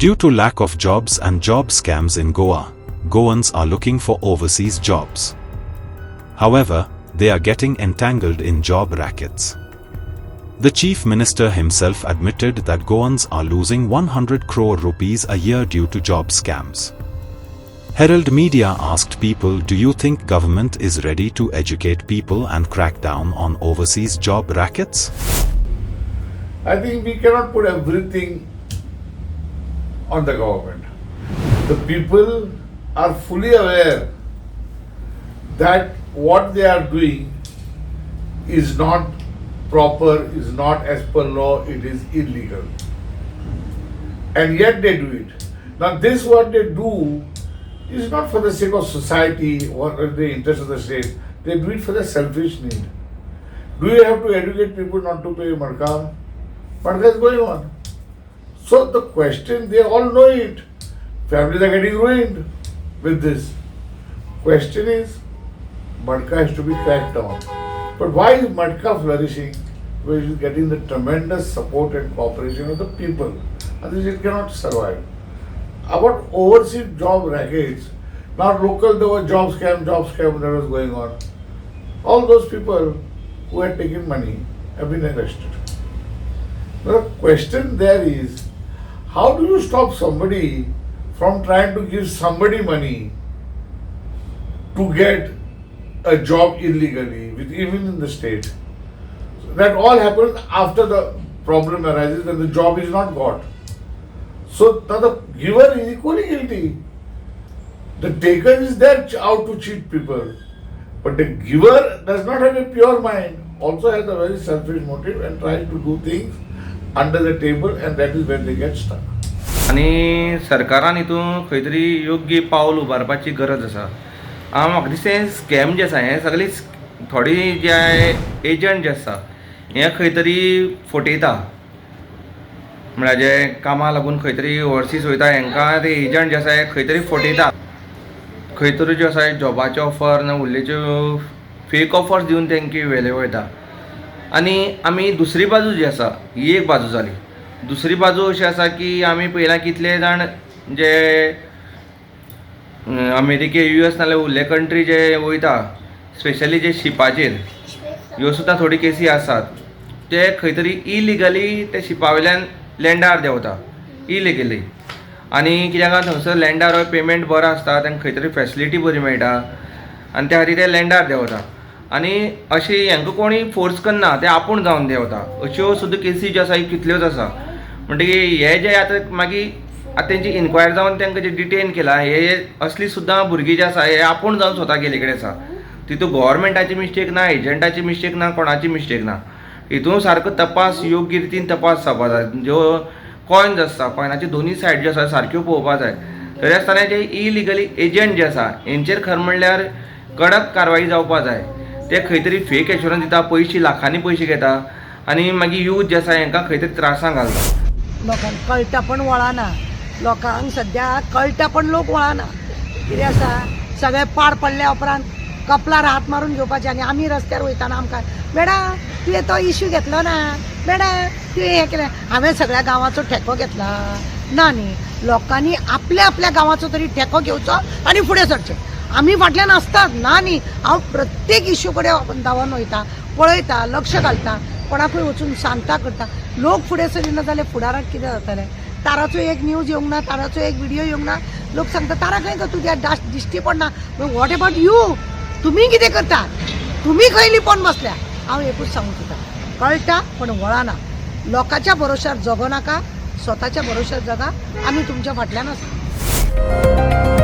Due to lack of jobs and job scams in Goa, Goans are looking for overseas jobs. However, they are getting entangled in job rackets. The Chief Minister himself admitted that Goans are losing 100 crore rupees a year due to job scams. Herald Media asked people, do you think government is ready to educate people and crack down on overseas job rackets? I think we cannot put everything on the government. The people are fully aware that what they are doing is not proper, is not as per law, it is illegal. And yet they do it. Now this what they do is not for the sake of society or the interest of the state. They do it for the selfish need. Do you have to educate people not to pay Madka? Madka is going on. So the question, they all know it. Families are getting ruined with this. Question is, Madka has to be cracked down. But why is Madka flourishing? Where it is getting the tremendous support and cooperation of the people. Otherwise it cannot survive. About overseas job rackets, not local, there was job scam that was going on. All those people who had taken money have been arrested. The question there is, how do you stop somebody from trying to give somebody money to get a job illegally, even in the state? So that all happens after the problem arises and the job is not got. So now the giver is equally guilty. The taker is there out to cheat people. But the giver does not have a pure mind, also has a very selfish motive and tries to do things under the table, and that is where they get stuck. आणि सरकारान हितून खंय तरी योग्य पावल उबारपाची गरज आसा. म्हाका दिसता स्कॅम जे आसा हे सगळे थोडी जे एजंट जे आसा हे खंय तरी फटयता. म्हळ्यार जे कामा लागून खंय तरी ओवरसीज वयता हांकां ते एजंट जे आसा हे खंय तरी फटयता. खंय तरी ज्यो आसा जॉबाचे ऑफर ना उरलेच्यो फेक ऑफर्स दिवन तेंकां व्हेले वयता. आनी आमी दुसरी बाजू जी आसा ही एक बाजू जाली. दुसरी बाजू अशी आसा की आमी पयलां कितले जाण जे अमेरिके US नाल्यार उरले कंट्री जे वयता स्पेशली जे शिपाचेर ह्यो सुद्दां थोडी केसी आसात. ते खंय तरी इलिगली ते शिपा वयल्यान लँडार देंवता इलिगली. आनी कित्याक थंयसर लँडार हो पेमेंट बरो आसता, तांकां खंय तरी फॅसिलिटी बरी मेळटा आनी त्या खातीर ते लँडार देंवता. आनी अशी हांकां कोणी फोर्स करना, ते आपूण जावन देंवता. अश्यो सुद्दां केसी ज्यो आसा कितल्योच आसा. म्हणटकीर हे जे आतां मागीर आतां तेंची इन्क्वायर जावन तांकां जे डिटेन केला हे असली सुद्दां भुरगीं जे आसा हे आपूण जावन स्वता गेले कडेन आसा. तितून गव्हर्मेंटाची मिस्टेक ना, एजंटाची मिस्टेक ना, कोणाची मिस्टेक ना. हितून सारको तपास योग्य रितीन तपास जावपा जाय. ज्यो कॉयन्स आसता कॉयनाची दोनी सायड ज्यो आसा सारक्यो पळोवपा जाय. तरी आसतना जे इलिगली एजंट जे आसा हेंचेर खरें म्हणल्यार कडक कारवाई जावपा जाय. ते खंय तरी फेक एश्युरन्स दिता, पयशे लाखांनी पयशे घेता आनी मागीर यूथ जे आसा हांकां खंय तरी त्रासांत घालता. लोकांक कळटा पण वळना. लोकांक सद्या कळटा पण लोक वळना. कितें आसा सगळे पाड पडल्या उपरांत कपलार हात मारून घेवपाचे आनी आमी रस्त्यार वयताना आमकां मॅडम तुवें तो इश्यू घेतलो ना, मॅडम तुवें हें केलें. हांवें सगळ्या गांवाचो ठेको घेतला ना न्ही. लोकांनी आपल्या आपल्या गांवाचो तरी ठेको घेवचो आनी फुडें सरचें. आमी फाटल्यान आसतात ना न्ही. हांव प्रत्येक इश्यू कडेन धांवन वयता, पळयता, लक्ष घालता, कोणाकूय वचून सांगता करता. लोक फुडें सरिना जाल्यार फुडाराक कितें जातलें. ताराचो एक न्यूज येवंक ना, ताराचो एक व्हिडियो येवंक ना. लोक सांगता तारा खंय गो तुज्या दिश्टी पडना. What about you? तुमी कितें करता? तुमी खंय लिपोवन बसल्या? हांव एकूच सांगूंक सोदतां, कळटा पण वळना. लोकांच्या भरोश्यार जगो नाका, स्वताच्या भरोश्यार जगा. आमी तुमच्या फाटल्यान आसा.